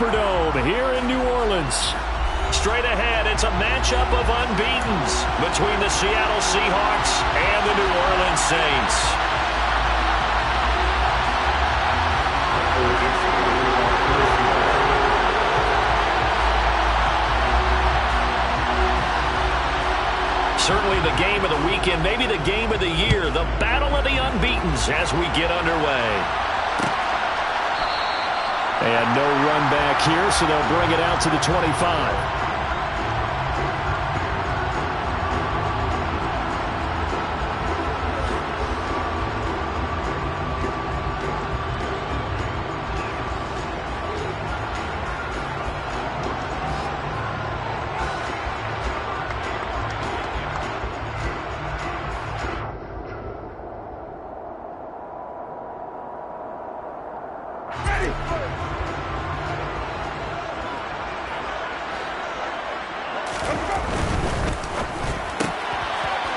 Superdome here in New Orleans. Straight ahead, it's a matchup of unbeatens between the Seattle Seahawks and the New Orleans Saints. Certainly the game of the weekend, maybe the game of the year, the battle of the unbeatens as we get underway. And no run back here, so they'll bring it out to the 25.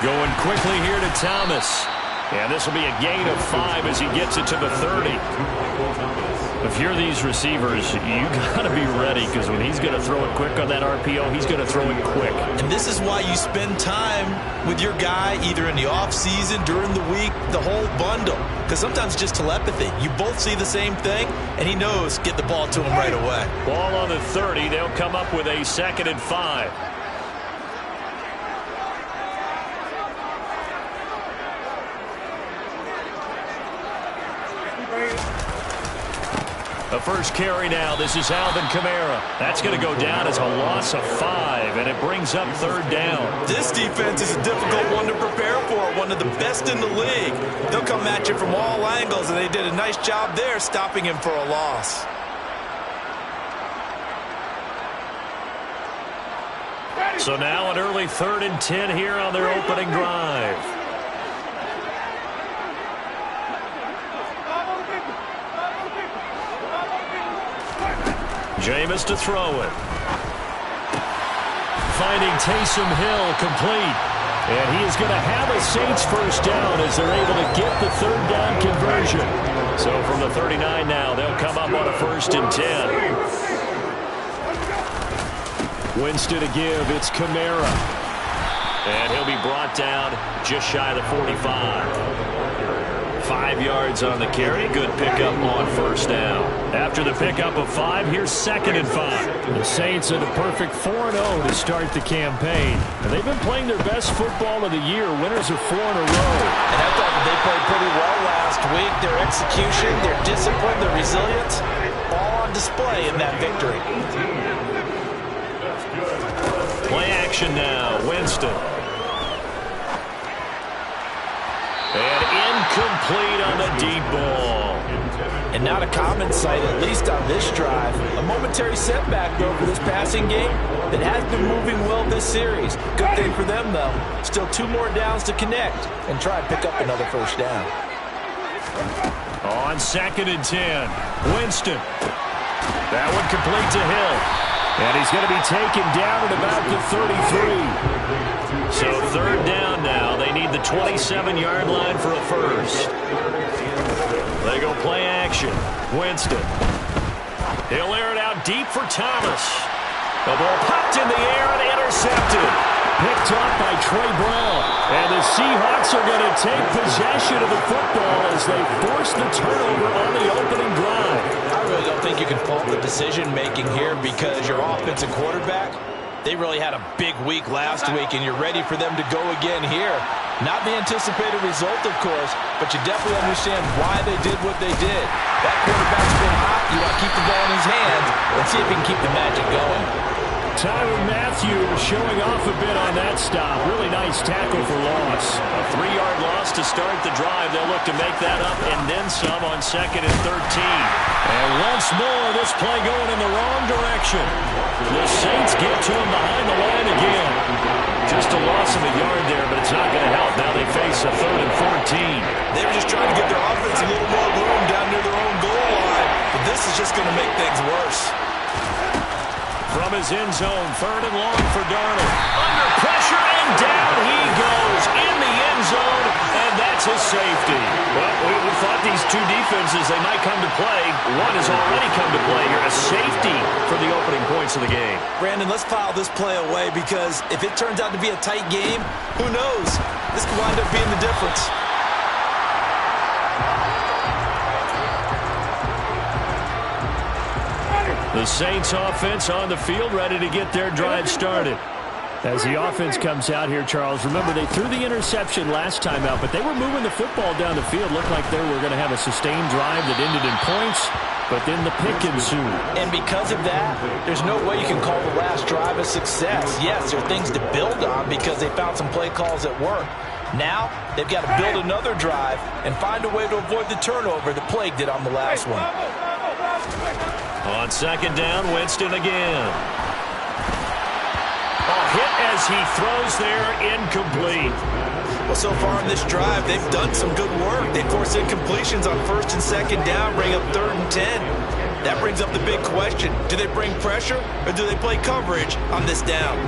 Going quickly here to Thomas. And this will be a gain of 5 as he gets it to the 30. If you're these receivers, you got to be ready, because when he's going to throw it quick on that RPO, he's going to throw it quick. And this is why you spend time with your guy either in the offseason, during the week, the whole bundle. Because sometimes it's just telepathy. You both see the same thing, and he knows get the ball to him right away. Ball on the 30. They'll come up with a 2nd and 5. The first carry now. This is Alvin Kamara. That's going to go down as a loss of 5, and it brings up 3rd down. This defense is a difficult one to prepare for, one of the best in the league. They'll come at you from all angles, and they did a nice job there stopping him for a loss. So now an early 3rd and 10 here on their opening drive. Jameis to throw it. Finding Taysom Hill complete. And he is going to have a Saints first down as they're able to get the 3rd down conversion. So from the 39 now, they'll come up on a 1st and 10. Winston to give. It's Kamara. And he'll be brought down just shy of the 45. 5 yards on the carry. Good pickup on 1st down. After the pickup of 5, here's 2nd and 5. The Saints are the perfect 4-0 to start the campaign. And they've been playing their best football of the year. Winners of 4 in a row. And I thought they played pretty well last week. Their execution, their discipline, their resilience, all on display in that victory. Play action now. Winston. And incomplete on the deep ball. And not a common sight, at least on this drive. A momentary setback, though, for this passing game that has been moving well this series. Good thing for them, though. Still 2 more downs to connect and try and pick up another 1st down. On 2nd and 10, Winston. That one complete to Hill. And he's going to be taken down at about the 33. So 3rd down now. They need the 27-yard line for a 1st. They go play action. Winston. He'll air it out deep for Thomas. The ball popped in the air and intercepted. Picked up by Trey Brown. And the Seahawks are going to take possession of the football as they force the turnover on the opening drive. I really don't think you can fault the decision-making here, because your offensive quarterback, they really had a big week last week, and you're ready for them to go again here. Not the anticipated result, of course, but you definitely understand why they did what they did. That quarterback's been hot. You want to keep the ball in his hands and see if he can keep the magic going. Tyrann Mathieu showing off a bit on that stop. Really nice tackle for loss. A 3-yard loss to start the drive. They'll look to make that up and then some on 2nd and 13. And once more, this play going in the wrong direction. The Saints get to him behind the line again. Just a loss of a yard there, but it's not going to help. Now they face a 3rd and 14. They were just trying to get their offense a little more room down near their own goal line, but this is just going to make things worse. From his end zone, 3rd and long for Darnold. Under pressure, and down he goes in the end zone, and that's a safety. Well, we thought these two defenses, they might come to play. One has already come to play here. A safety points of the game. Brandon, let's file this play away because if it turns out to be a tight game, who knows? This could wind up being the difference. The Saints offense on the field, ready to get their drive started. As the offense comes out here, Charles, remember they threw the interception last time out, but they were moving the football down the field. Looked like they were going to have a sustained drive that ended in points, but then the pick ensued. And because of that, there's no way you can call the last drive a success. Yes, there are things to build on because they found some play calls that work. Now, they've got to build another drive and find a way to avoid the turnover that plagued it on the last one. On second down, Winston again. A hit as he throws there, incomplete. Well, so far in this drive, they've done some good work. They force incompletions on first and second down, bring up 3rd and 10. That brings up the big question. Do they bring pressure or do they play coverage on this down?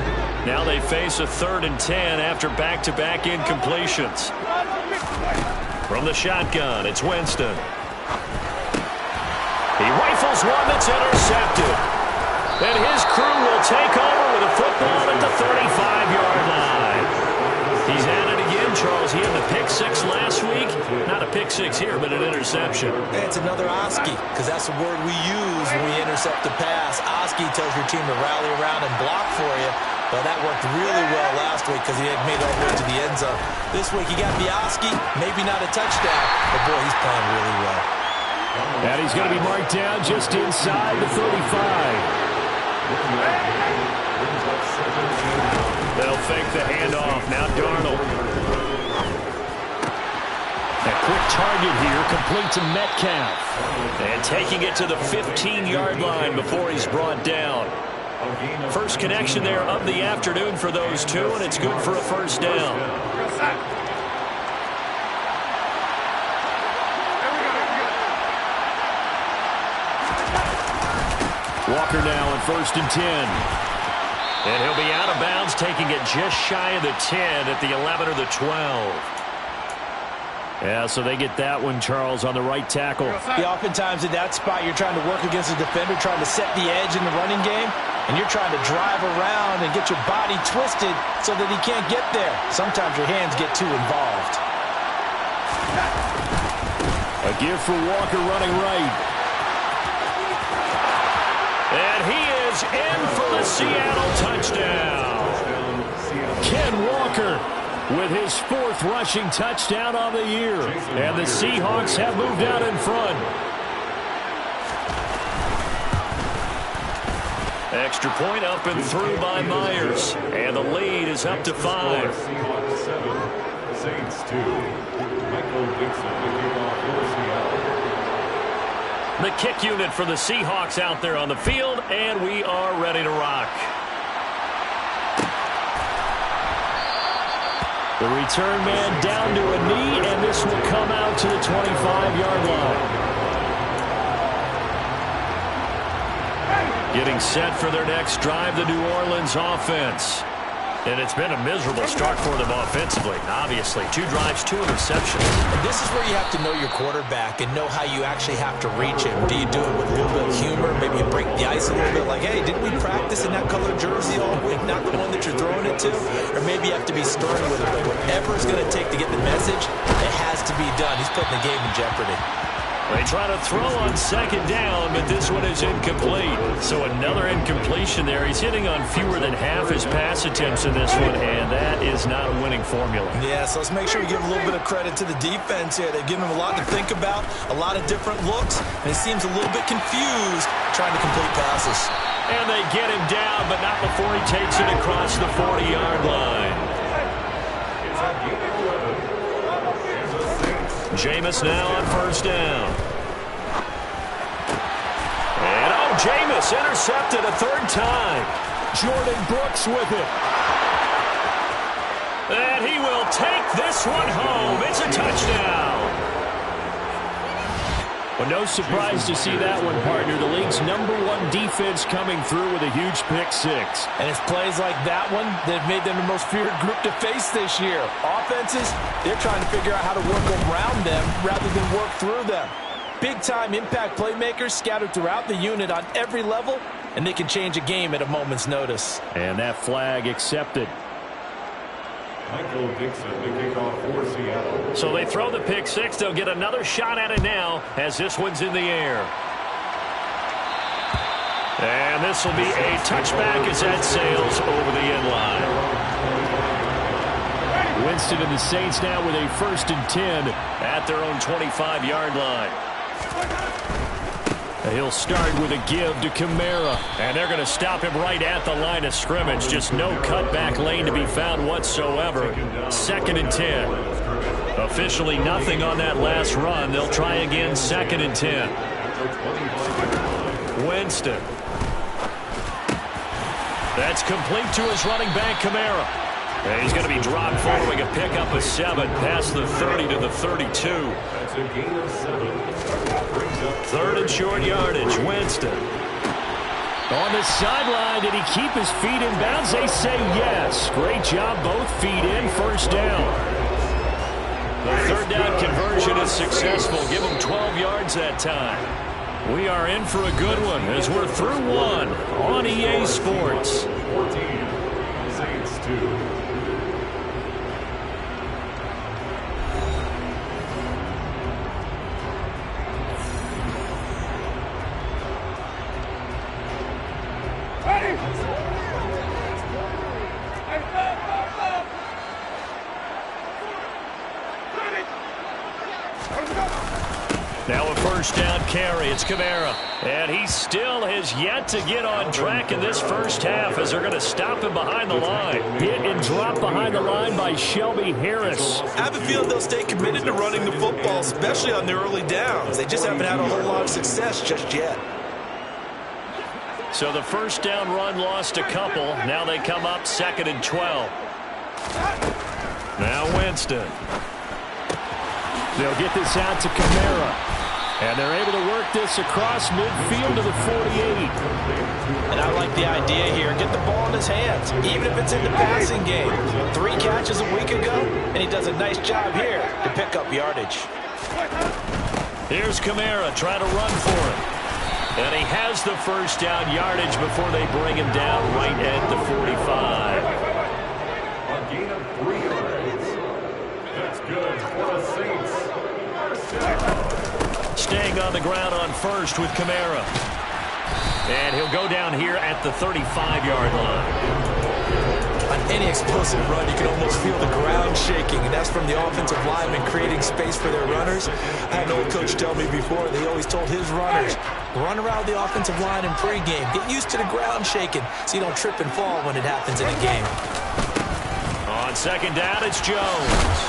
Now they face a 3rd and 10 after back-to-back incompletions. From the shotgun, it's Winston. He rifles one that's intercepted. And his crew will take over with a football at the 35-yard line. He's at it again, Charles. He had the pick six last week. Not a pick six here, but an interception. It's another Oski, because that's the word we use when we intercept a pass. Oski tells your team to rally around and block for you. Well, that worked really well last week because he had made all the way to the end zone. This week he got the Oski, maybe not a touchdown, but boy, he's playing really well. And he's going to be marked down just inside the 35. They'll fake the handoff. Now Darnold. A quick target here, complete to Metcalf. And taking it to the 15-yard line before he's brought down. First connection there of the afternoon for those two, and it's good for a first down. Walker now on 1st and 10. And he'll be out of bounds, taking it just shy of the 10 at the 11 or the 12. Yeah, so they get that one, Charles, on the right tackle. Yeah, oftentimes in that spot, you're trying to work against a defender, trying to set the edge in the running game, and you're trying to drive around and get your body twisted so that he can't get there. Sometimes your hands get too involved. A give for Walker running right. And he is in for the Seattle touchdown. Ken Walker with his 4th rushing touchdown of the year. And the Seahawks have moved out in front. Extra point up and through by Myers. And the lead is up to 5. Seahawks 7, Saints 2. Michael Dixon with kickoff for Seattle. The kick unit for the Seahawks out there on the field, and we are ready to rock. The return man down to a knee, and this will come out to the 25-yard line. Getting set for their next drive, the New Orleans offense. And it's been a miserable start for them offensively, obviously. 2 drives, 2 interceptions. And this is where you have to know your quarterback and know how you actually have to reach him. Do you do it with a little bit of humor? Maybe you break the ice a little bit like, hey, didn't we practice in that color jersey all week? Not the one that you're throwing it to? Or maybe you have to be stern with him. But whatever it's going to take to get the message, it has to be done. He's putting the game in jeopardy. They try to throw on second down, but this one is incomplete. So another incompletion there. He's hitting on fewer than half his pass attempts in this one, and that is not a winning formula. Yeah, so let's make sure we give a little bit of credit to the defense here. They've given him a lot to think about, a lot of different looks, and he seems a little bit confused trying to complete passes. And they get him down, but not before he takes it across the 40-yard line. Jameis now on 1st down. And Jameis intercepted a 3rd time. Jordan Brooks with it. And he will take this one home. It's a touchdown. Well, no surprise to see that one, partner. The league's #1 defense coming through with a huge pick 6. And it's plays like that one that have made them the most feared group to face this year. Offenses, they're trying to figure out how to work around them rather than work through them. Big-time impact playmakers scattered throughout the unit on every level, and they can change a game at a moment's notice. And that flag accepted. Michael Dixon, the kickoff for Seattle. So they throw the pick six. They'll get another shot at it now as this one's in the air. And this will be a touchback as that sails over the end line. Winston and the Saints now with a 1st and 10 at their own 25-yard line. He'll start with a give to Kamara, and they're going to stop him right at the line of scrimmage. Just no cutback lane to be found whatsoever. 2nd and 10. Officially nothing on that last run. They'll try again, 2nd and 10. Winston. That's complete to his running back, Kamara. And he's going to be dropped following a pickup of 7 past the 30 to the 32. That's a gain of 7. 3rd and short yardage. Winston. On the sideline, did he keep his feet in bounds? They say yes. Great job, both feet in, 1st down. The 3rd down conversion is successful. Give him 12 yards that time. We are in for a good one as we're through one on EA Sports. 14, Saints 2. Now a 1st down carry. It's Kamara. And he still has yet to get on track in this 1st half as they're going to stop him behind the line. Hit and drop behind the line by Shelby Harris. I have a feeling they'll stay committed to running the football, especially on their early downs. They just haven't had a whole lot of success just yet. So the 1st down run lost a couple. Now they come up 2nd and 12. Now Winston. They'll get this out to Kamara. And they're able to work this across midfield to the 48. And I like the idea here. Get the ball in his hands, even if it's in the passing game. 3 catches a week ago, and he does a nice job here to pick up yardage. Here's Kamara trying to run for it. And he has the 1st down yardage before they bring him down right at the 45. A gain of 3 yards. That's good for the Saints. Staying on the ground on 1st with Kamara. And he'll go down here at the 35-yard line. On any explosive run, you can almost feel the ground shaking, and that's from the offensive linemen creating space for their runners. I had an old coach tell me before, they always told his runners, run around the offensive line in pregame. Get used to the ground shaking so you don't trip and fall when it happens in a game. On 2nd down, it's Jones.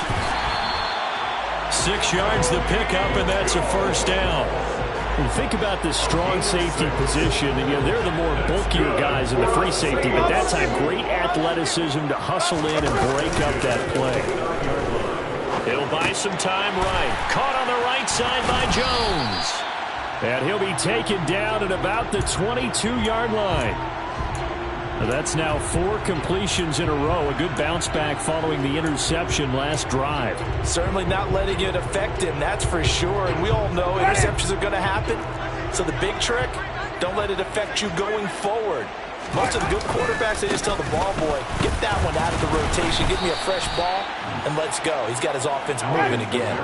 6 yards the pickup, and that's a 1st down. When you think about this strong safety position, they're the more bulkier guys in the free safety, but that time great athleticism to hustle in and break up that play. He'll buy some time right. Caught on the right side by Jones. And he'll be taken down at about the 22-yard line. That's now 4 completions in a row. A good bounce back following the interception last drive. Certainly not letting it affect him, that's for sure. And we all know interceptions are going to happen. So the big trick, don't let it affect you going forward. Most of the good quarterbacks, they just tell the ball boy, get that one out of the rotation, give me a fresh ball, and let's go. He's got his offense moving again.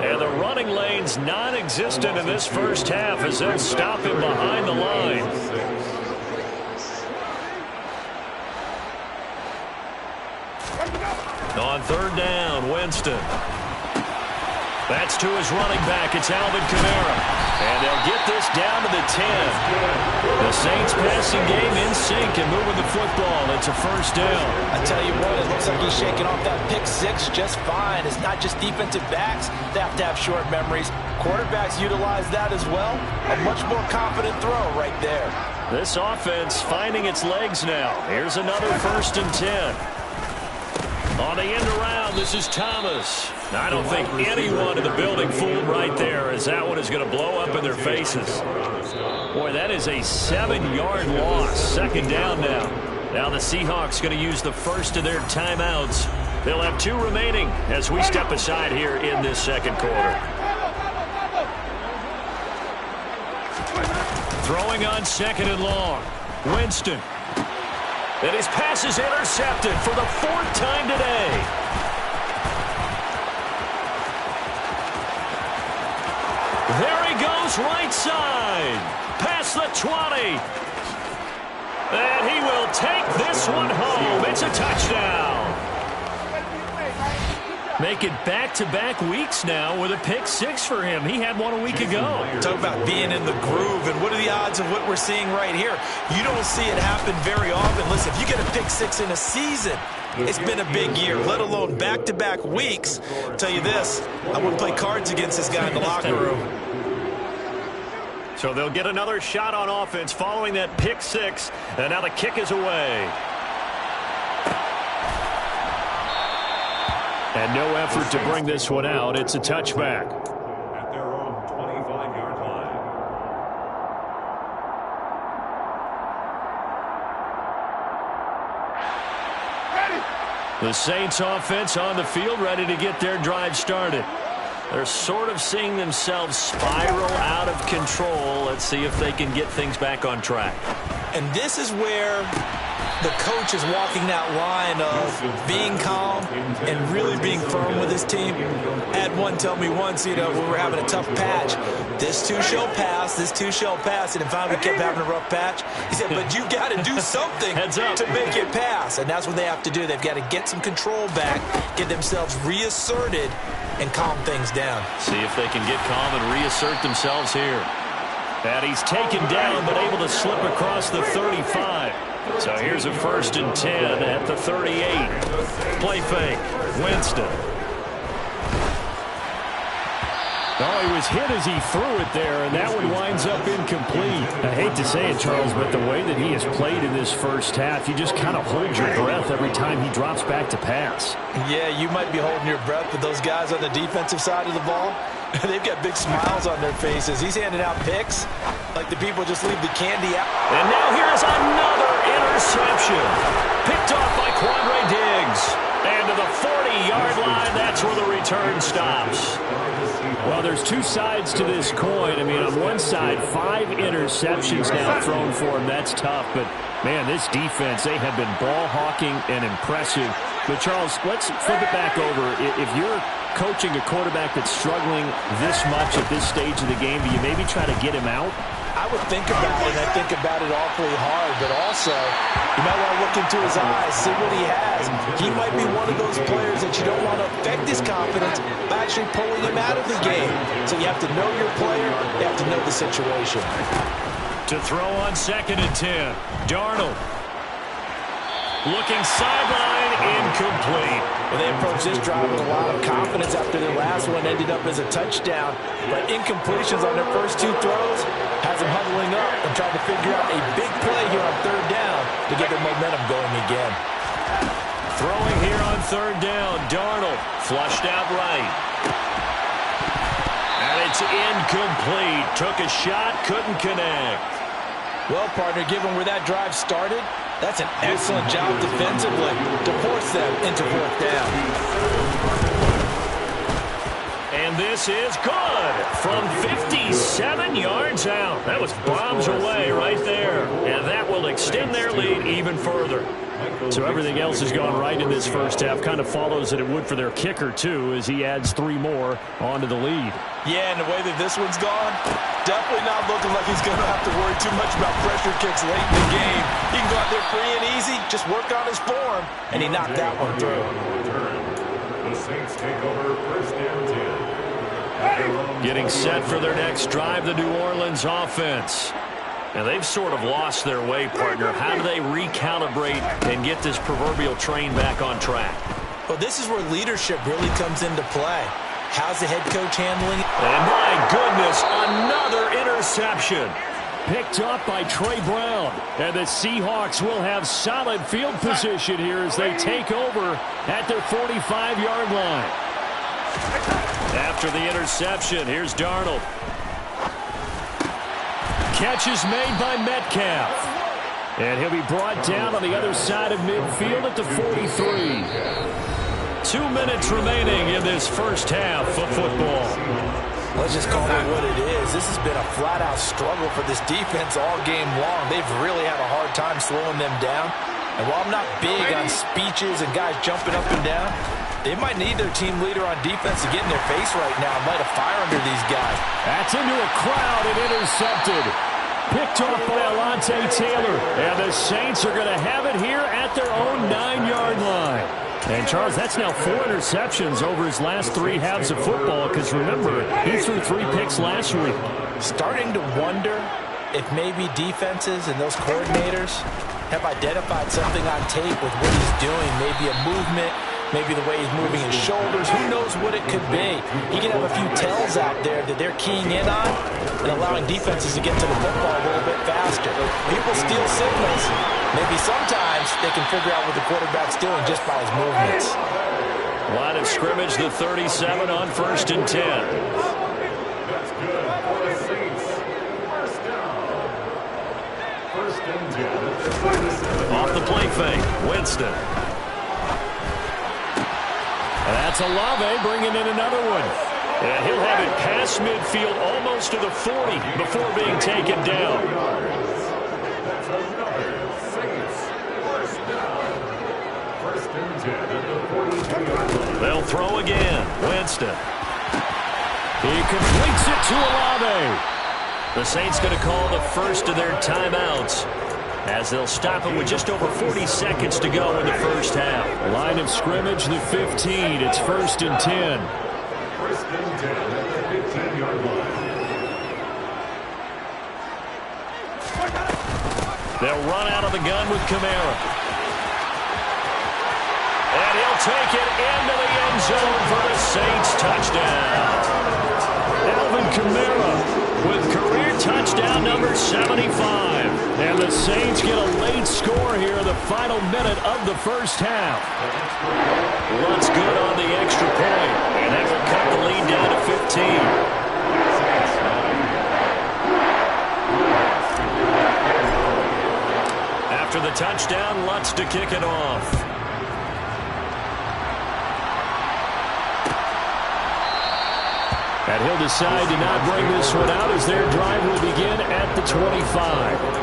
And the running lane's non-existent in this 1st half as they'll stop him behind the line. On 3rd down, Winston. That's to his running back. It's Alvin Kamara. And they'll get this down to the 10. The Saints passing game in sync and moving the football. It's a 1st down. I tell you what, it looks like he's shaking off that pick 6 just fine. It's not just defensive backs that have to have short memories. Quarterbacks utilize that as well. A much more confident throw right there. This offense finding its legs now. Here's another 1st and 10. On the end around, this is Thomas. I don't think anyone in the building fooled right there, as that one is going to blow up in their faces. Boy, that is a 7-yard loss. 2nd down now. Now the Seahawks going to use the first of their timeouts. They'll have 2 remaining as we step aside here in this 2nd quarter. Throwing throwing on 2nd and long. Winston. And his pass is intercepted for the 4th time today. There he goes, right side. Past the 20. And he will take this one home. It's a touchdown. Make it back-to-back weeks now with a pick 6 for him. He had one a week ago. Talk about being in the groove, and what are the odds of what we're seeing right here? You don't see it happen very often. Listen, if you get a pick 6 in a season, it's been a big year, let alone back-to-back weeks. I'll tell you this, I wouldn't play cards against this guy in the locker room. So they'll get another shot on offense following that pick 6, and now the kick is away. And no effort to bring this one out. It's a touchback. At their own 25-yard line. The Saints offense on the field, ready to get their drive started. They're sort of seeing themselves spiral out of control. Let's see if they can get things back on track. And this is where the coach is walking that line of being calm and really being firm with his team. I had one tell me once, you know, we were having a tough patch. This too shall pass, this too shall pass. And finally we kept having a rough patch. He said, but you got to do something to make it pass. And that's what they have to do. They've got to get some control back, get themselves reasserted, and calm things down. See if they can get calm and reassert themselves here. And he's taken down, but able to slip across the 35. So here's a 1st and 10 at the 38. Play fake. Winston. Oh, he was hit as he threw it there, and that one winds up incomplete. I hate to say it, Charles, but the way that he has played in this first half, you just kind of hold your breath every time he drops back to pass. Yeah, you might be holding your breath, but those guys on the defensive side of the ball, they've got big smiles on their faces. He's handing out picks like the people just leave the candy out. And now here's another interception. Picked off by Quandre Diggs. And to the 40-yard line, that's where the return stops. Well, there's two sides to this coin. I mean, on one side, 5 interceptions now thrown for him. That's tough. But, man, this defense, they have been ball hawking and impressive. But, Charles, let's flip it back over. If you're coaching a quarterback that's struggling this much at this stage of the game, do you maybe try to get him out? I would think about it, and I think about it awfully hard, but also you might want to look into his eyes, see what he has. He might be one of those players that you don't want to affect his confidence by actually pulling him out of the game. So you have to know your player, you have to know the situation. To throw on 2nd and 10, Darnold. Looking sideline, incomplete. Well, they approached this drive with a lot of confidence after their last one ended up as a touchdown. But incompletions on their first 2 throws has them huddling up and trying to figure out a big play here on 3rd down to get their momentum going again. Throwing here on 3rd down, Darnold flushed out right. And it's incomplete. Took a shot, couldn't connect. Well, partner, given where that drive started, that's an excellent job defensively to force them into 4th down. And this is good from 57 yards out. That was bombs away right there. And that will extend their lead even further. So everything else has gone right in this first half. Kind of follows that it would for their kicker, too, as he adds 3 more onto the lead. Yeah, and the way that this one's gone, definitely not looking like he's going to have to worry too much about pressure kicks late in the game. He can go out there free and easy, just work on his form, and he knocked that one through. The Saints take over 1st and 10. Getting set for their next drive, the New Orleans offense. And they've sort of lost their way, partner. How do they recalibrate and get this proverbial train back on track? Well, this is where leadership really comes into play. How's the head coach handling it? And my goodness, another interception. Picked up by Trey Brown. And the Seahawks will have solid field position here as they take over at their 45-yard line. After the interception, here's Darnold. Catch is made by Metcalf. And he'll be brought down on the other side of midfield at the 43. 2 minutes remaining in this first half of football. Let's just call it what it is. This has been a flat-out struggle for this defense all game long. They've really had a hard time slowing them down. And while I'm not big on speeches and guys jumping up and down, they might need their team leader on defense to get in their face right now and light a fire under these guys. That's into a crowd and intercepted. Picked off by Alontae Taylor. And the Saints are going to have it here at their own 9-yard line. And, Charles, that's now 4 interceptions over his last 3 halves of football because, remember, he threw 3 picks last week. Starting to wonder if maybe defenses and those coordinators have identified something on tape with what he's doing, maybe a movement, maybe the way he's moving his shoulders. Who knows what it could be? He could have a few tells out there that they're keying in on and allowing defenses to get to the football a little bit faster. People steal signals. Maybe sometimes they can figure out what the quarterback's doing just by his movements. Line of scrimmage, the 37 on 1st and 10. That's good for the Saints. First down. 1st and 10. Off the play fake, Winston. That's Olave bringing in another one. And he'll have it past midfield almost to the 40 before being taken down. That's another Saints first down. 1st and 10 at the 42-yard line. They'll throw again. Winston. He completes it to Olave. The Saints going to call the first of their timeouts, as they'll stop it with just over 40 seconds to go in the first half. Line of scrimmage, the 15. It's 1st and 10. 1st and 10 at the 15-yard line. They'll run out of the gun with Kamara. And he'll take it into the end zone for the Saints touchdown. Alvin Kamara with career touchdown number 75. And the Saints get a late score here in the final minute of the first half. Lutz good on the extra point, and that will cut the lead down to 15. After the touchdown, Lutz to kick it off. And he'll decide to not bring this one out as their drive will begin at the 25.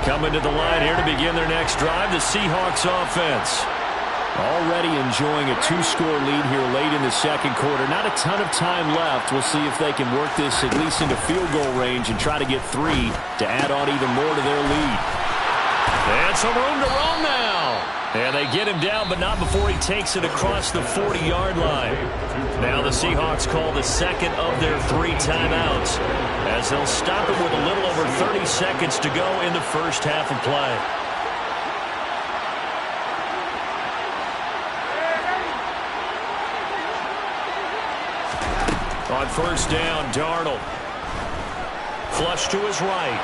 Coming to the line here to begin their next drive, the Seahawks offense. Already enjoying a 2-score lead here late in the second quarter. Not a ton of time left. We'll see if they can work this at least into field goal range and try to get 3 to add on even more to their lead. And some room to roam now. And they get him down, but not before he takes it across the 40-yard line. Now the Seahawks call the second of their 3 timeouts, as they'll stop it with a little over 30 seconds to go in the first half of play. On first down, Darnold. Flush to his right.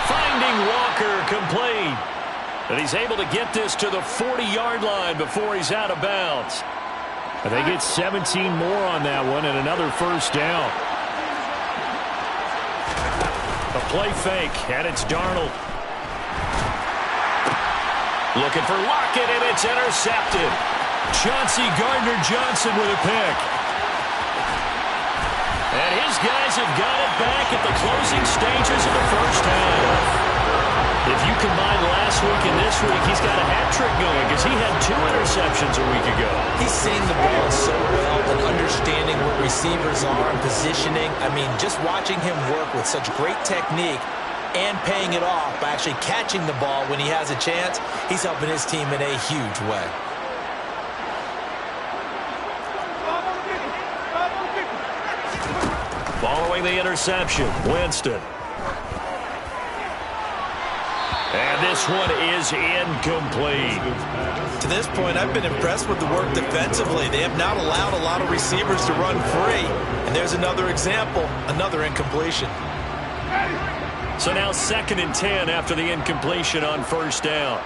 Finding Walker, complete. And he's able to get this to the 40-yard line before he's out of bounds. And they get 17 more on that one and another first down. A play fake, and it's Darnold. Looking for Lockett, and it's intercepted. Chauncey Gardner-Johnson with a pick. And his guys have got it back at the closing stages of the first half. If you combine last week and this week, he's got a hat trick going because he had 2 interceptions a week ago. He's seeing the ball so well and understanding what receivers are and positioning. I mean, just watching him work with such great technique and paying it off by actually catching the ball when he has a chance, he's helping his team in a huge way. Following the interception, Winston. And this one is incomplete. To this point, I've been impressed with the work defensively. They have not allowed a lot of receivers to run free. And there's another example, another incompletion. So now 2nd and 10 after the incompletion on first down.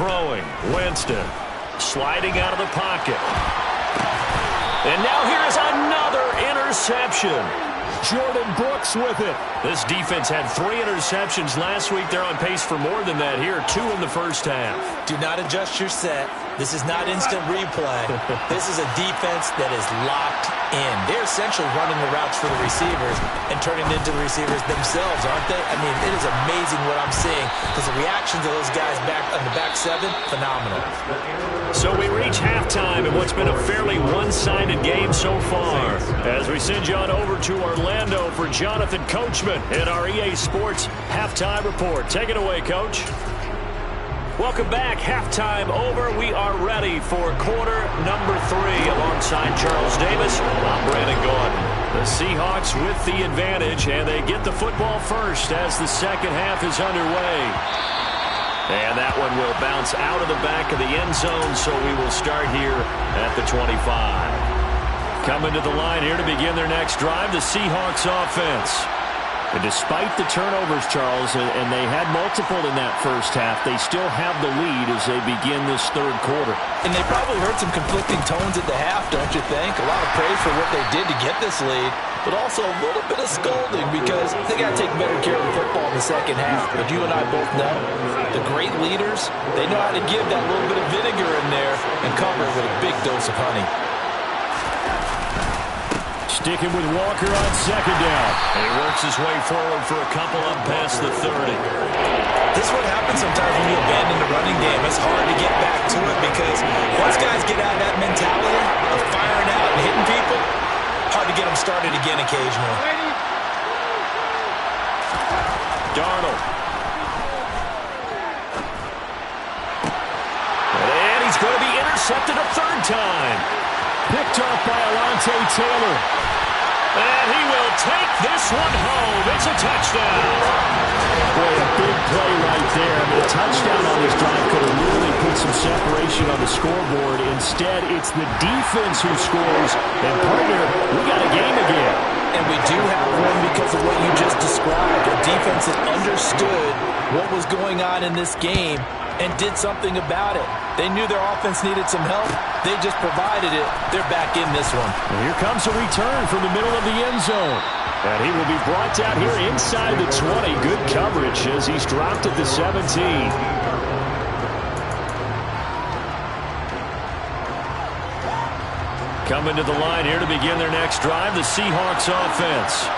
throwing. Winston sliding out of the pocket. And now here is another interception. Jordan Brooks with it. This defense had 3 interceptions last week. They're on pace for more than that here. 2 in the first half. Do not adjust your set. This is not instant replay. This is a defense that is locked in. They're essentially running the routes for the receivers and turning it into the receivers themselves, aren't they? I mean, it is amazing what I'm seeing because the reactions of those guys back on the back 7, phenomenal. So we reach halftime in what's been a fairly one-sided game so far. As we send you on over to Orlando for Jonathan Coachman in our EA Sports Halftime Report. Take it away, Coach. Welcome back. Halftime over. We are ready for quarter number 3 alongside Charles Davis. I'm Brandon Gordon. The Seahawks with the advantage, and they get the football first as the second half is underway. And that one will bounce out of the back of the end zone, so we will start here at the 25. Coming to the line here to begin their next drive, the Seahawks offense. And despite the turnovers, Charles, and they had multiple in that first half, they still have the lead as they begin this third quarter. And they probably heard some conflicting tones at the half, don't you think? A lot of praise for what they did to get this lead, but also a little bit of scolding because they got to take better care of the football in the second half. But you and I both know the great leaders, they know how to give that little bit of vinegar in there and cover it with a big dose of honey. Sticking with Walker on second down. And he works his way forward for a couple up past the 30. This is what happens sometimes when you abandon the running game. It's hard to get back to it because once guys get out of that mentality of firing out and hitting people, hard to get them started again occasionally. Darnold. And he's going to be intercepted a third time. Picked off by Alontae Taylor. And he will take this one home. It's a touchdown. Boy, a big play right there. I mean, a touchdown on this drive could have really put some separation on the scoreboard. Instead, it's the defense who scores. And, partner, we got a game again. And we do have one because of what you just described. A defense that understood what was going on in this game and did something about it. They knew their offense needed some help. They just provided it. They're back in this one. And here comes a return from the middle of the end zone. And he will be brought down here inside the 20. Good coverage as he's dropped at the 17. Coming to the line here to begin their next drive, the Seahawks offense.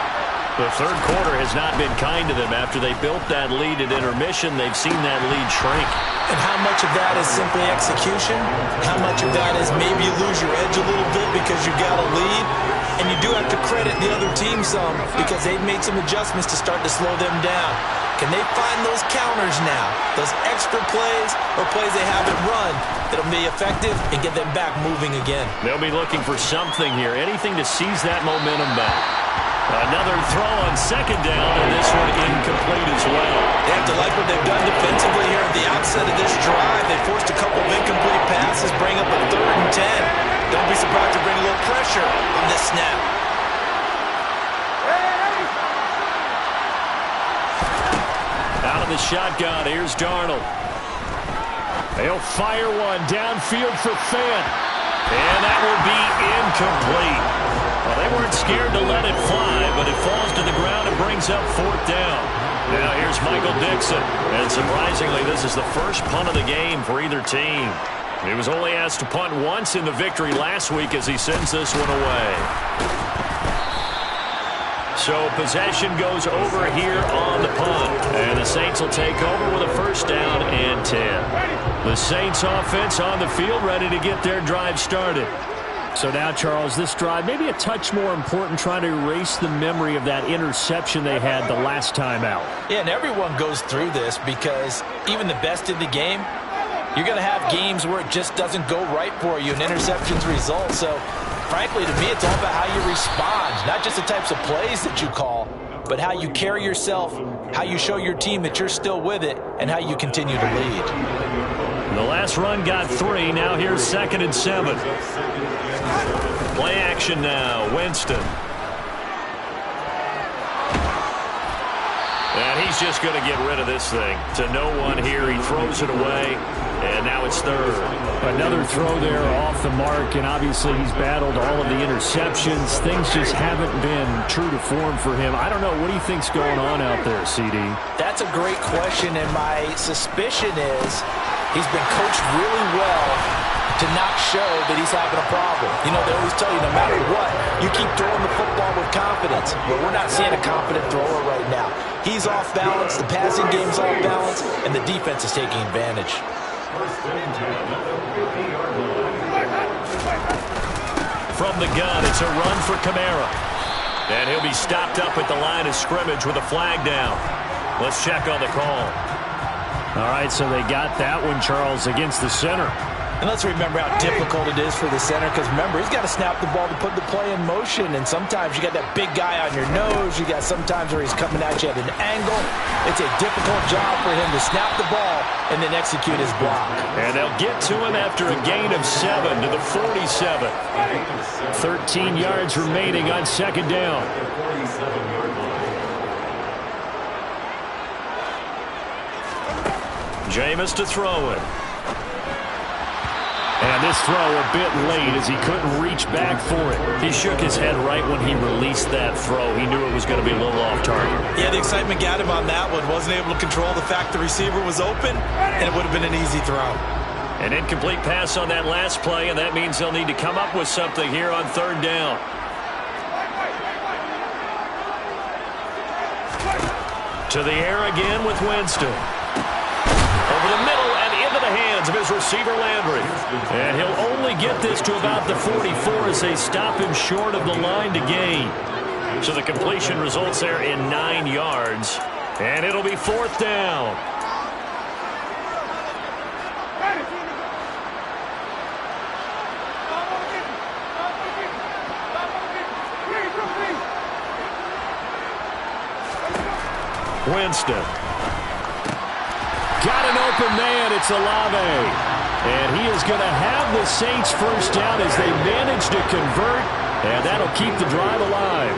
The third quarter has not been kind to them. After they built that lead at intermission, they've seen that lead shrink. And how much of that is simply execution? How much of that is maybe you lose your edge a little bit because you got a lead? And you do have to credit the other team some because they've made some adjustments to start to slow them down. Can they find those counters now? Those extra plays or plays they haven't run that'll be effective and get them back moving again? They'll be looking for something here, anything to seize that momentum back. Another throw on second down, and this one incomplete as well. They have to like what they've done defensively here at the outset of this drive. They forced a couple of incomplete passes, bring up a 3rd and 10. Don't be surprised to bring a little pressure on this snap. Out of the shotgun, here's Darnold. He'll fire one downfield for Fant. And that will be incomplete. Well, they weren't scared to let it fly, but it falls to the ground and brings up 4th down. Now here's Michael Dixon. And surprisingly, this is the first punt of the game for either team. He was only asked to punt once in the victory last week as he sends this one away. So possession goes over here on the punt. And the Saints will take over with a 1st down and 10. The Saints offense on the field ready to get their drive started. So now, Charles, this drive maybe a touch more important, trying to erase the memory of that interception they had the last time out. Yeah, and everyone goes through this because even the best in the game, you're going to have games where it just doesn't go right for you and interceptions result. So, frankly, to me, it's all about how you respond, not just the types of plays that you call, but how you carry yourself, how you show your team that you're still with it, and how you continue to lead. The last run got 3. Now here's 2nd and 7. Play action now. Winston. And he he's just going to get rid of this thing. To no one here. He throws it away, and now it's third. Another throw there off the mark, and obviously he's battled all of the interceptions. Things just haven't been true to form for him. I don't know. What do you think's going on out there, CD? That's a great question, and my suspicion is he's been coached really well to not show that he's having a problem. You know, they always tell you no matter what, you keep throwing the football with confidence. But we're not seeing a confident thrower right now. He's off balance, the passing game's off balance, and the defense is taking advantage. From the gun, it's a run for Kamara. And he'll be stopped up at the line of scrimmage with a flag down. Let's check on the call. All right, so they got that one, Charles, against the center. And let's remember how difficult it is for the center, because remember, he's got to snap the ball to put the play in motion, and sometimes you got that big guy on your nose. You got sometimes where he's coming at you at an angle. It's a difficult job for him to snap the ball and then execute his block. And they'll get to him after a gain of 7 to the 47. 13 yards remaining on second down. Jameis to throw it. And this throw a bit late as he couldn't reach back for it. He shook his head right when he released that throw. He knew it was going to be a little off target. Yeah, the excitement got him on that one. Wasn't able to control the fact the receiver was open, and it would have been an easy throw. An incomplete pass on that last play, and that means they'll need to come up with something here on third down. To the air again with Winston. Over the middle and into the hands of his receiver Landry. And he'll only get this to about the 44 as they stop him short of the line to gain. So the completion results there in 9 yards. And it'll be fourth down. Winston. Got an open man. It's Olave. And he is going to have the Saints first down as they manage to convert. And that'll keep the drive alive.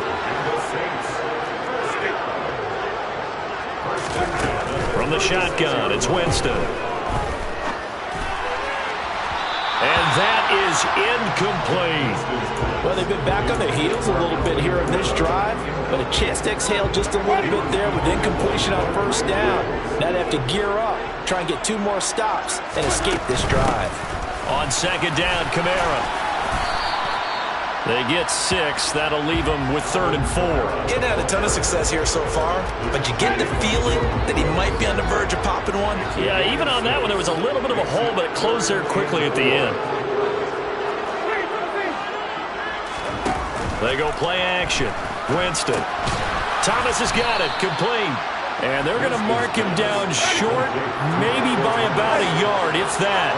From the shotgun, it's Winston. And that is incomplete. Well, they've been back on their heels a little bit here in this drive, but a chance to exhale just a little bit there with incompletion on first down. Now they have to gear up, try and get 2 more stops, and escape this drive. On second down, Kamara. They get 6. That'll leave them with 3rd and 4. Getting had a ton of success here so far, but you get the feeling that he might be on the verge of popping one. Yeah, even on that one, there was a little bit of a hole, but it closed there quickly at the end. They go play action. Winston. Thomas has got it. Complete. And they're going to mark him down short, maybe by about a yard, if that.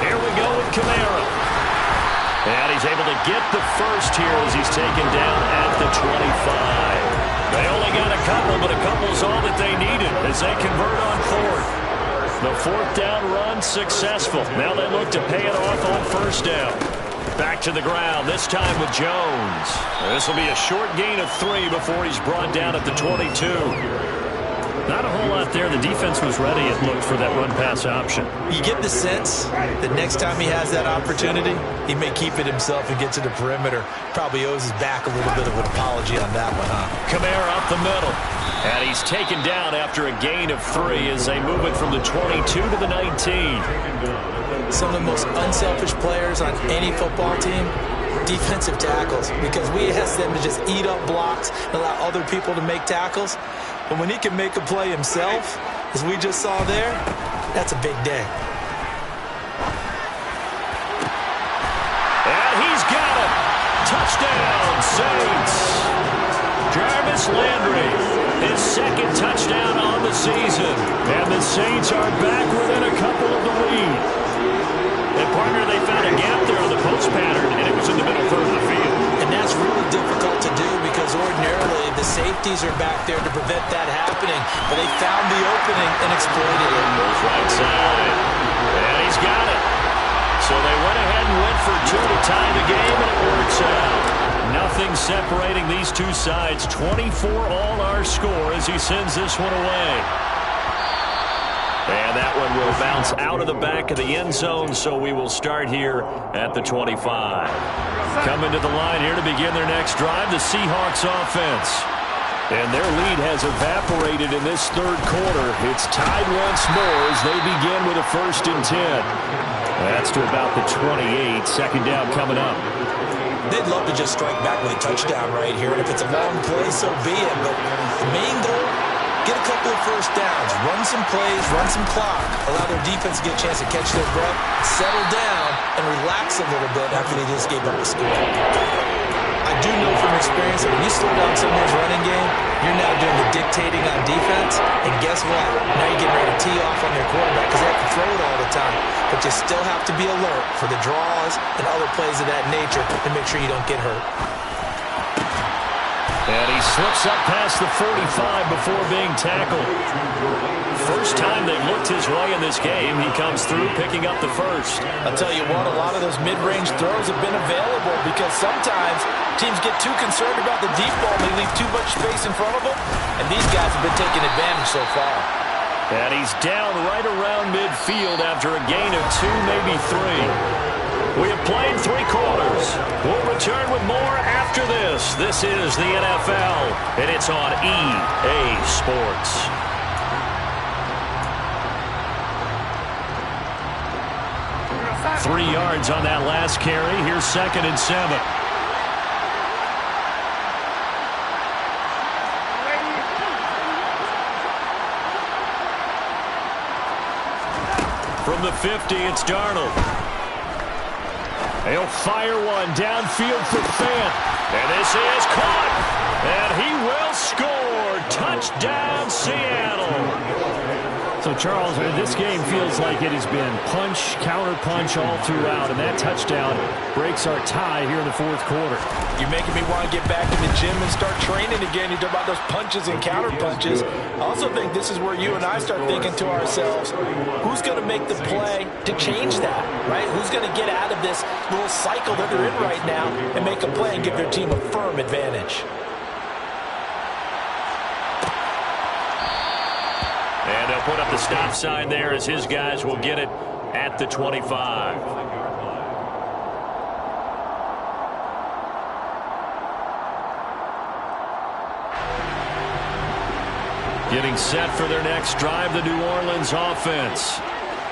Here we go with Kamara. And he's able to get the first here as he's taken down at the 25. They only got a couple, but a couple's all that they needed as they convert on 4th. The 4th down run successful. Now they look to pay it off on first down. Back to the ground, this time with Jones. This will be a short gain of 3 before he's brought down at the 22. Not a whole lot there. The defense was ready, it looked, for that run-pass option. You get the sense that next time he has that opportunity, he may keep it himself and get to the perimeter. Probably owes his back a little bit of an apology on that one, huh? Kamara up the middle. And he's taken down after a gain of 3 as they move it from the 22 to the 19. Some of the most unselfish players on any football team, defensive tackles, because we ask them to just eat up blocks and allow other people to make tackles. But when he can make a play himself, as we just saw there, that's a big day. And he's got it. Touchdown, Saints. Jarvis Landry, his 2nd touchdown on the season. And the Saints are back within a couple of the lead. And, partner, they found a gap there on the post pattern, and it was in the middle third of the field. And that's really difficult to do because ordinarily the safeties are back there to prevent that happening. But they found the opening and exploited it. Goes right side. And he's got it. So they went ahead and went for 2 to tie the game, and it works out. Nothing separating these two sides. 24 all our score as he sends this one away. And that one will bounce out of the back of the end zone, so we will start here at the 25. Coming to the line here to begin their next drive, the Seahawks offense. And their lead has evaporated in this third quarter. It's tied once more as they begin with a 1st and 10. That's to about the 28. Second down coming up. They'd love to just strike back with a touchdown right here, and if it's a long play, so be it. But the main goal, get a couple of first downs, run some plays, run some clock, allow their defense to get a chance to catch their breath, settle down, and relax a little bit after they just gave up a score. I do know from experience that when you slow down someone's running game, you're now doing the dictating on defense, and guess what? Now you're getting ready to tee off on their quarterback because they have to throw it all the time. But you still have to be alert for the draws and other plays of that nature to make sure you don't get hurt. And he slips up past the 45 before being tackled. First time they've looked his way in this game, he comes through picking up the first. I'll tell you what, a lot of those mid-range throws have been available because sometimes teams get too concerned about the deep ball and they leave too much space in front of them, and these guys have been taking advantage so far. And he's down right around midfield after a gain of 2, maybe 3. We have played 3 quarters. We'll return with more after this. This is the NFL, and it's on EA Sports. Three yards on that last carry. Here's 2nd and 7. From the 50, it's Darnold. He'll fire one downfield for Fant. And this is caught. And he will score. Touchdown, Seattle. So, Charles, this game feels like it has been punch, counter-punch all throughout, and that touchdown breaks our tie here in the 4th quarter. You're making me want to get back in the gym and start training again. You talk about those punches and counter-punches. I also think this is where you and I start thinking to ourselves, who's going to make the play to change that, right? Who's going to get out of this little cycle that they're in right now and make a play and give their team a firm advantage? And they'll put up the stop sign there as his guys will get it at the 25. Getting set for their next drive, the New Orleans offense.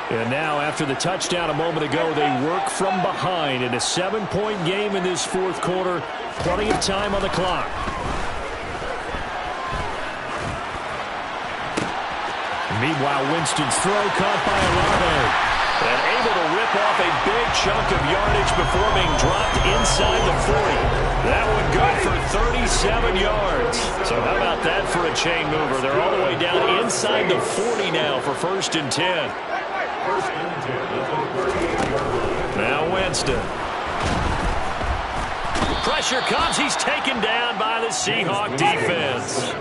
And now, after the touchdown a moment ago, they work from behind in a 7-point game in this 4th quarter. Plenty of time on the clock. Meanwhile, Winston's throw caught by Olave. And able to rip off a big chunk of yardage before being dropped inside the 40. That one good for 37 yards. So how about that for a chain mover? They're all the way down inside the 40 now for 1st and 10. Now Winston. Pressure comes. He's taken down by the Seahawk defense.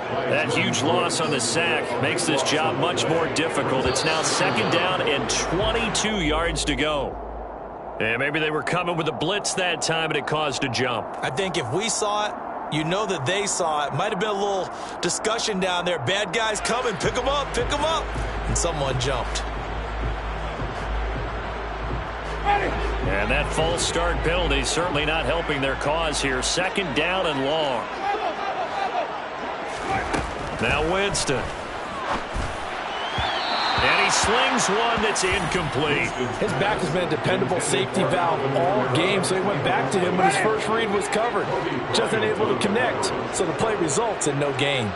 That huge loss on the sack makes this job much more difficult. It's now 2nd down and 22 yards to go. And maybe they were coming with a blitz that time and it caused a jump. I think if we saw it, you know that they saw it. Might have been a little discussion down there. Bad guys coming. Pick them up. Pick them up. And someone jumped. And that false start penalty certainly not helping their cause here. 2nd down and long. Now Winston. And he slings one that's incomplete. His back has been a dependable safety valve all game, so he went back to him when his first read was covered. Just unable to connect, so the play results in no gain.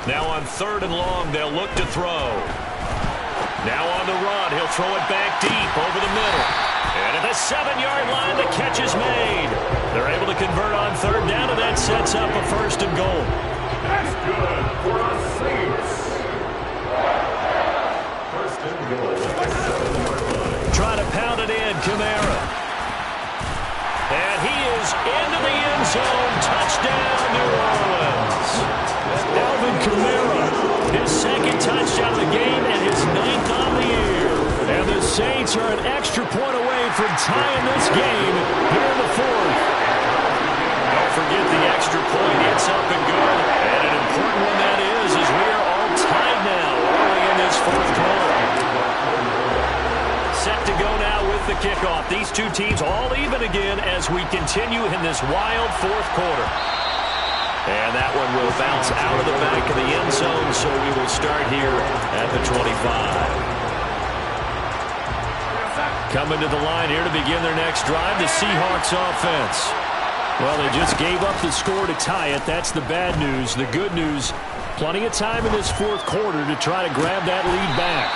Now on 3rd and long, they'll look to throw. Now on the run, he'll throw it back deep over the middle. And at the 7-yard line, the catch is made. They're able to convert on 3rd down, and that sets up a 1st and goal. That's good for the Saints. 1st and goal. Try to pound it in, Kamara. And he is into the end zone. Touchdown, New Orleans. Alvin Kamara, his 2nd touchdown of the game and his Saints are an extra point away from tying this game here in the fourth. Don't forget the extra point. It's up and good. And an important one that is, as we are all tied now early in this fourth quarter. Set to go now with the kickoff. These two teams all even again as we continue in this wild fourth quarter. And that one will bounce out of the back of the end zone, so we will start here at the 25. Coming to the line here to begin their next drive, the Seahawks offense. Well, they just gave up the score to tie it. That's the bad news. The good news, plenty of time in this fourth quarter to try to grab that lead back.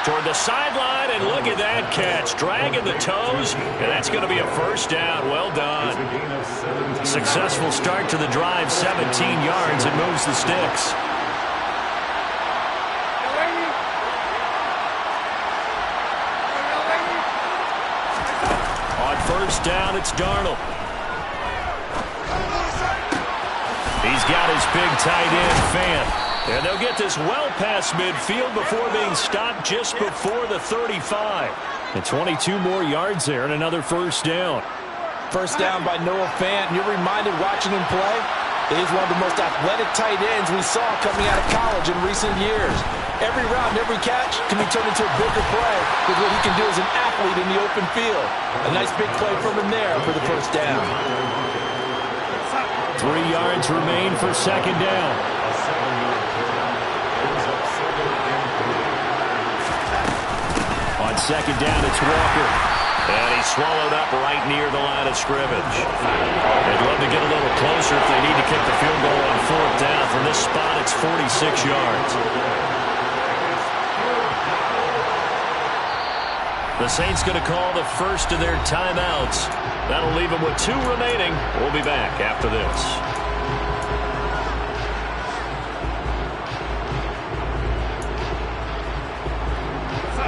Toward the sideline, and look at that catch. Dragging the toes, and that's going to be a first down. Well done. Successful start to the drive, 17 yards, and moves the sticks. On first down, it's Darnold. He's got his big tight end, Fant. And they'll get this well past midfield before being stopped just before the 35. And 22 more yards there and another first down. First down by Noah Fant. You're reminded watching him play, he's one of the most athletic tight ends we saw coming out of college in recent years. Every route and every catch can be turned into a bigger play with what he can do as an athlete in the open field. A nice big play from him there for the first down. 3 yards remain for second down. On second down, it's Walker. And he's swallowed up right near the line of scrimmage. They'd love to get a little closer if they need to kick the field goal on fourth down. From this spot, it's 46 yards. The Saints going to call the first of their timeouts. That'll leave them with 2 remaining. We'll be back after this.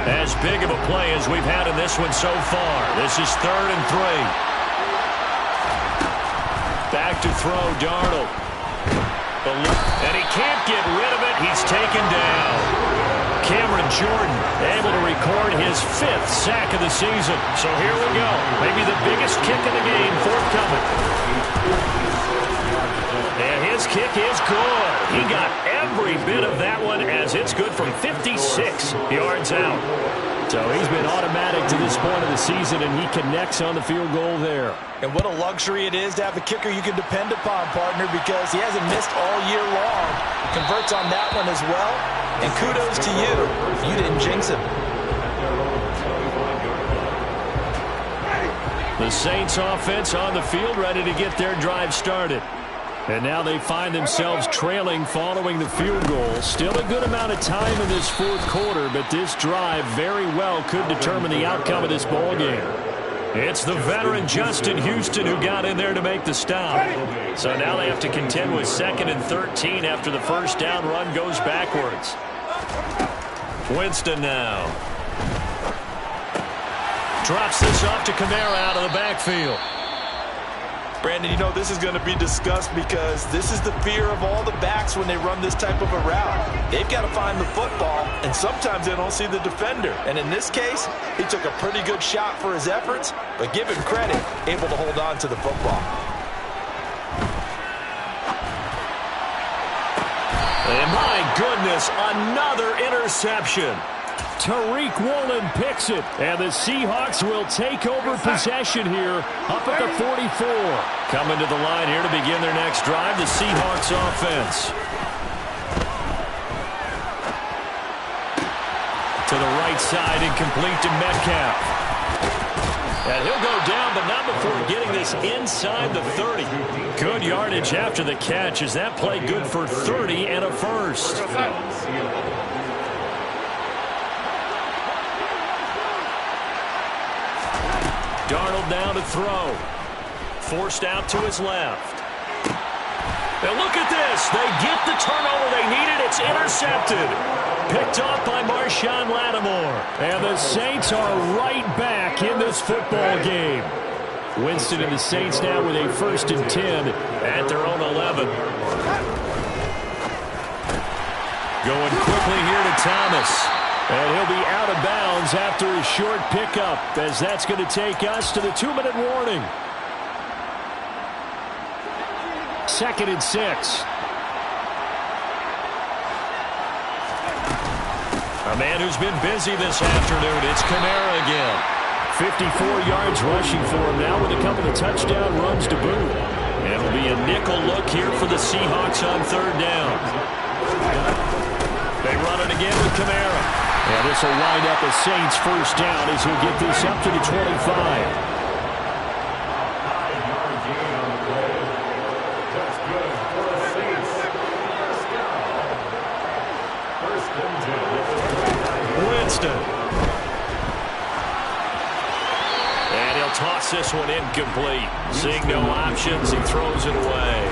As big of a play as we've had in this one so far. This is 3rd and 3. Back to throw, Darnold. And he can't get rid of it. He's taken down. Cameron Jordan able to record his 5th sack of the season. So here we go. Maybe the biggest kick of the game forthcoming. And his kick is good. He got every bit of that one as it's good from 56 yards out. So he's been automatic to this point of the season, and he connects on the field goal there. And what a luxury it is to have a kicker you can depend upon, partner, because he hasn't missed all year long. Converts on that one as well. And kudos to you. You didn't jinx him. The Saints offense on the field ready to get their drive started. And now they find themselves trailing following the field goal. Still a good amount of time in this fourth quarter, but this drive very well could determine the outcome of this ball game. It's the veteran Justin Houston who got in there to make the stop. So now they have to contend with 2nd and 13 after the first down run goes backwards. Winston now. Drops this off to Kamara out of the backfield. Brandon, you know this is going to be discussed because this is the fear of all the backs when they run this type of a route. They've got to find the football, and sometimes they don't see the defender. And in this case, he took a pretty good shot for his efforts, but give him credit, able to hold on to the football. And my goodness, another interception. Tariq Woolen picks it, and the Seahawks will take over possession here up at the 44. Coming to the line here to begin their next drive, the Seahawks offense. To the right side, incomplete to Metcalf. And he'll go down, but not before getting this inside the 30. Good yardage after the catch. Is that play good for 30 and a first? Darnold now to throw. Forced out to his left. And look at this. They get the turnover they needed. It's intercepted. Picked off by Marshawn Lattimore. And the Saints are right back in this football game. Winston and the Saints now with a 1st and 10 at their own 11. Going quickly here to Thomas. And he'll be out of bounds after a short pickup, as that's going to take us to the 2-minute warning. 2nd and 6. A man who's been busy this afternoon. It's Kamara again. 54 yards rushing for him now with a couple of touchdown runs to boot. And it'll be a nickel look here for the Seahawks on 3rd down. They run it again with Kamara. And this will wind up a Saints 1st down as he'll get this up to the 25. And he'll toss this one incomplete. Seeing no options, he throws it away.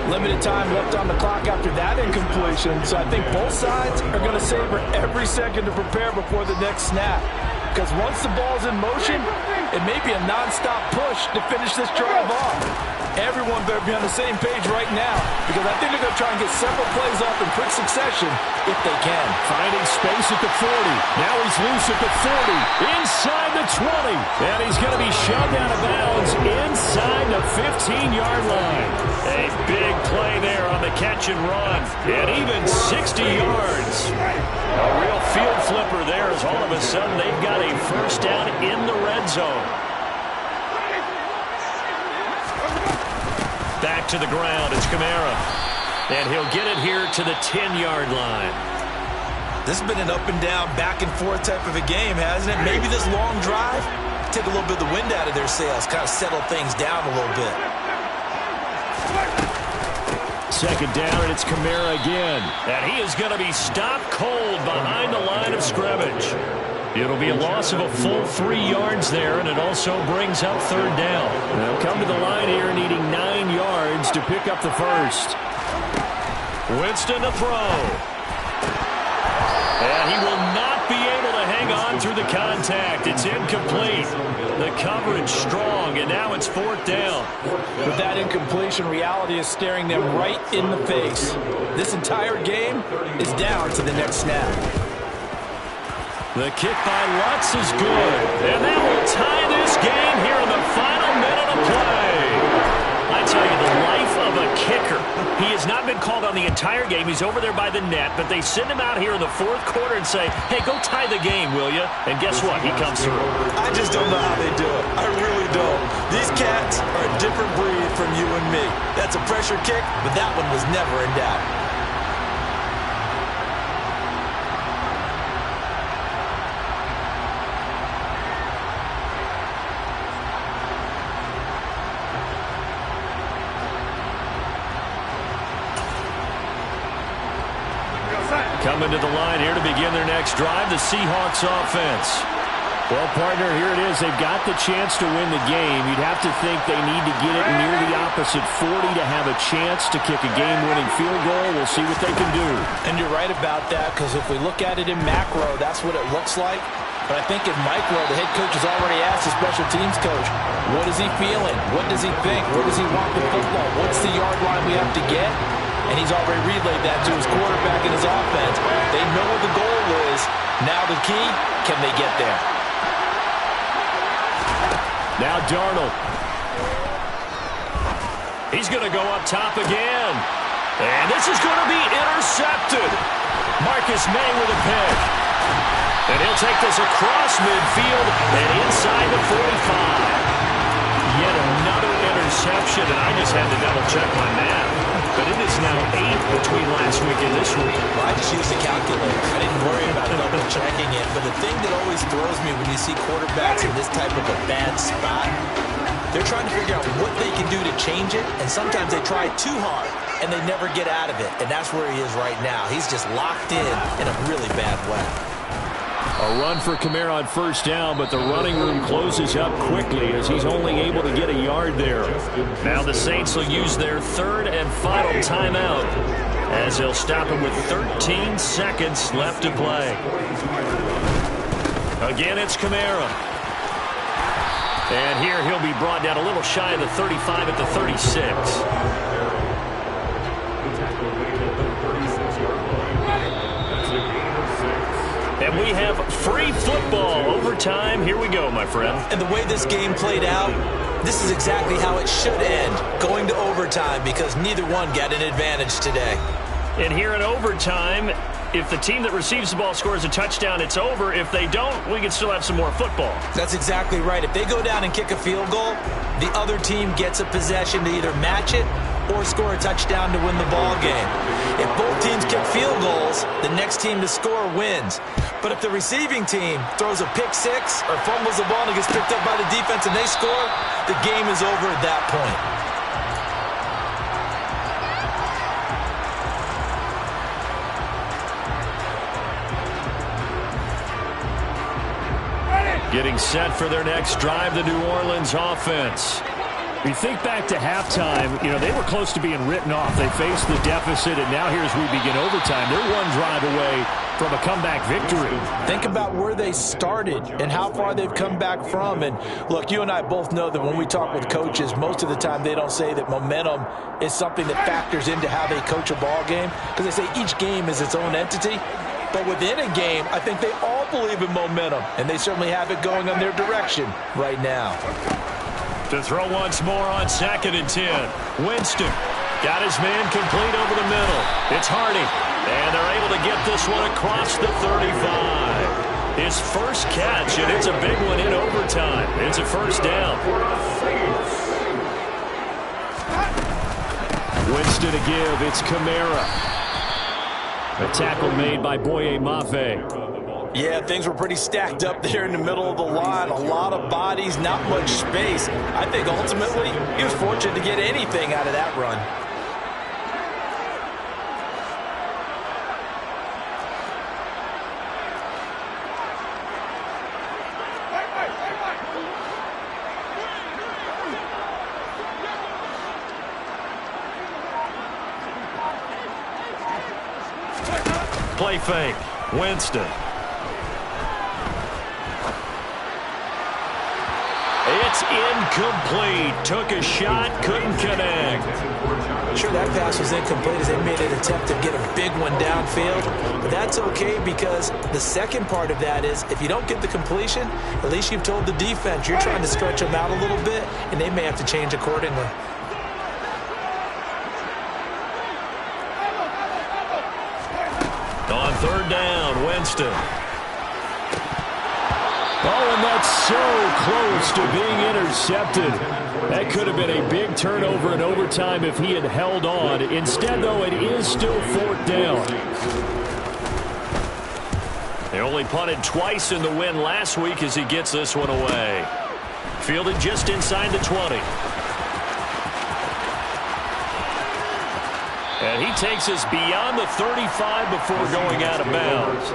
Limited time left on the clock after that incompletion, so I think both sides are going to savor every second to prepare before the next snap. Because once the ball's in motion, it may be a non-stop push to finish this drive off. Everyone better be on the same page right now, because I think they're going to try and get several plays off in quick succession if they can. Finding space at the 40. Now he's loose at the 30. Inside the 20. And he's going to be shoved out of bounds inside the 15-yard line. A big play there on the catch and run. And even 60 yards. A real field flipper there as all of a sudden they've got a 1st down in the red zone. Back to the ground, it's Kamara. And he'll get it here to the 10-yard line. This has been an up and down, back and forth type of a game, hasn't it? Maybe this long drive, take a little bit of the wind out of their sails, kind of settle things down a little bit. 2nd down, and it's Kamara again. And he is going to be stopped cold behind the line of scrimmage. It'll be a loss of a full 3 yards there, and it also brings up 3rd down. They'll come to the line here needing 9 yards to pick up the 1st. Winston to throw. And he will not be able to hang on through the contact. It's incomplete. The coverage strong, and now it's 4th down. With that incompletion, reality is staring them right in the face. This entire game is down to the next snap. The kick by Lutz is good. And that will tie this game here in the final minute of play. I tell you, the life of a kicker. He has not been called on the entire game. He's over there by the net, but they send him out here in the 4th quarter and say, hey, go tie the game, will you? And guess what? He comes through. I just don't know how they do it. I really don't. These cats are a different breed from you and me. That's a pressure kick, but that one was never in doubt. Coming to the line here to begin their next drive, the Seahawks offense. Well, partner, here it is. They've got the chance to win the game. You'd have to think they need to get it near the opposite 40 to have a chance to kick a game-winning field goal. We'll see what they can do. And you're right about that, because if we look at it in macro, that's what it looks like. But I think in micro, the head coach has already asked the special teams coach, what is he feeling? What does he think? Where does he want the football? What's the yard line we have to get? And he's already relayed that to his quarterback and his offense. They know what the goal is. Now the key, can they get there? Now Darnold. He's going to go up top again. And this is going to be intercepted. Marcus May with a pick. And he'll take this across midfield and inside the 45. Yet another interception, and I just had to double-check my math. But it is now 8 between last week and this week. Well, I just used a calculator. I didn't worry about double-checking it. But the thing that always throws me when you see quarterbacks in this type of a bad spot, they're trying to figure out what they can do to change it, and sometimes they try too hard, and they never get out of it. And that's where he is right now. He's just locked in a really bad way. A run for Kamara on 1st down, but the running room closes up quickly as he's only able to get a yard there. Now the Saints will use their 3rd and final timeout as they'll stop him with 13 seconds left to play. Again, it's Kamara. And here he'll be brought down a little shy of the 35 at the 36. And we have free football overtime. Here we go, my friend. And the way this game played out, this is exactly how it should end, going to overtime, because neither one got an advantage today. And here in overtime, if the team that receives the ball scores a touchdown, it's over. If they don't, we can still have some more football. That's exactly right. If they go down and kick a field goal, the other team gets a possession to either match it or score a touchdown to win the ball game. If both teams kick field goals, the next team to score wins. But if the receiving team throws a pick six or fumbles the ball and it gets picked up by the defense and they score, the game is over at that point. Getting set for their next drive, the New Orleans offense. We think back to halftime, they were close to being written off. They faced the deficit, and now here's we begin overtime. They're one drive away from a comeback victory. Think about where they started and how far they've come back from. And look, you and I both know that when we talk with coaches, most of the time they don't say that momentum is something that factors into how they coach a ball game, because they say each game is its own entity. But within a game, I think they all believe in momentum, and they certainly have it going on their direction right now. To throw once more on 2nd and 10. Winston got his man complete over the middle. It's Hardy, and they're able to get this one across the 35. His first catch, and it's a big one in overtime. It's a first down. Winston to give. It's Kamara. A tackle made by Boye Mafe. Yeah, things were pretty stacked up there in the middle of the line. A lot of bodies, not much space. I think ultimately he was fortunate to get anything out of that run. Play fake. Winston. It's incomplete. Took a shot, couldn't connect. Sure, that pass was incomplete as they made an attempt to get a big one downfield. But that's okay, because the second part of that is if you don't get the completion, at least you've told the defense you're trying to stretch them out a little bit, and they may have to change accordingly. On 3rd down, Winston. Oh, and that's so close to being intercepted. That could have been a big turnover in overtime if he had held on. Instead, though, it is still 4th down. They only punted twice in the win last week as he gets this one away. Fielded just inside the 20. And he takes us beyond the 35 before going out of bounds.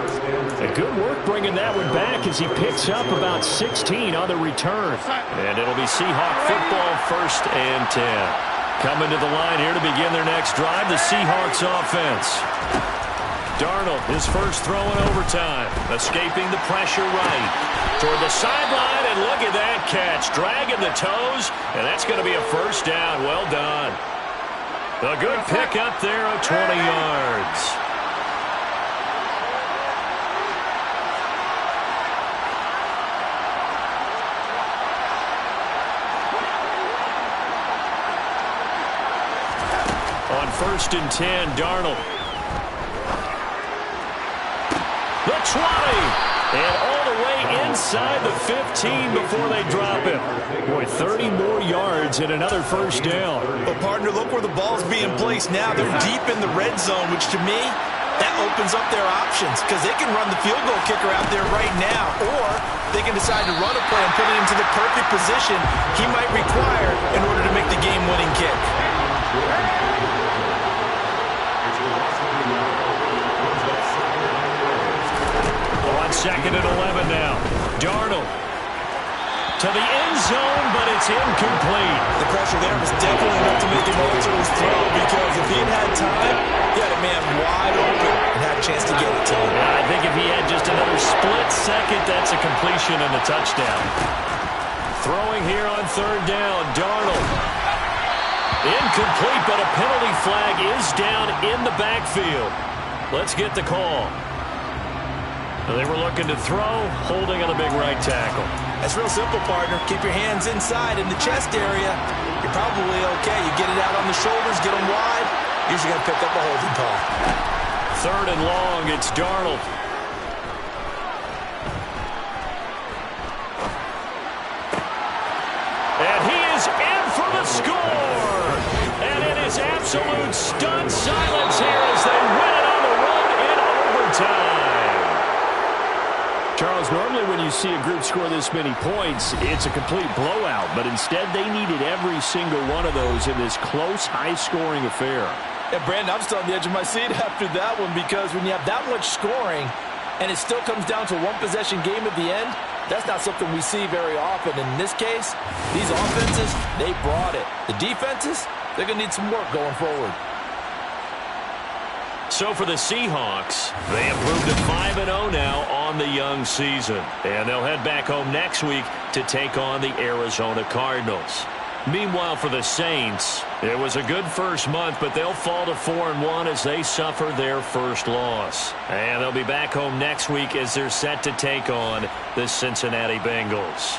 A good work bringing that one back as he picks up about 16 on the return. And it'll be Seahawk football, 1st and 10. Coming to the line here to begin their next drive, the Seahawks offense. Darnold, his first throw in overtime, escaping the pressure right. Toward the sideline, and look at that catch. Dragging the toes, and that's going to be a first down. Well done. A good pick up there of 20 yards. On 1st and 10, Darnold. The 20. And all the way inside the 15 before they drop it. Boy, 30 more yards and another first down. But, partner, look where the ball's being placed now. They're deep in the red zone, which to me, that opens up their options, because they can run the field goal kicker out there right now, or they can decide to run a play and put it into the perfect position he might require in order to make the game-winning kick. 2nd and 11 now. Darnold to the end zone, but it's incomplete. The pressure there was definitely enough to make him alter his throw, because if he had time, he had a man wide open and had a chance to get it to him. I think if he had just another split second, that's a completion and a touchdown. Throwing here on 3rd down, Darnold. Incomplete, but a penalty flag is down in the backfield. Let's get the call. They were looking to throw, holding on the big right tackle. That's real simple, partner. Keep your hands inside in the chest area. You're probably okay. You get it out on the shoulders, get them wide. Usually going to pick up a holding call. 3rd and long, it's Darnold. And he is in for the score. And it is absolute stunned silence here as they win it on the run in overtime. Charles, normally when you see a group score this many points, it's a complete blowout. But instead, they needed every single one of those in this close, high-scoring affair. Yeah, Brandon, I'm still on the edge of my seat after that one because when you have that much scoring and it still comes down to a one-possession game at the end, that's not something we see very often. And in this case, these offenses, they brought it. The defenses, they're going to need some work going forward. So for the Seahawks, they improved to 5-0 now on the young season. And they'll head back home next week to take on the Arizona Cardinals. Meanwhile, for the Saints, it was a good first month, but they'll fall to 4-1 as they suffer their first loss. And they'll be back home next week as they're set to take on the Cincinnati Bengals.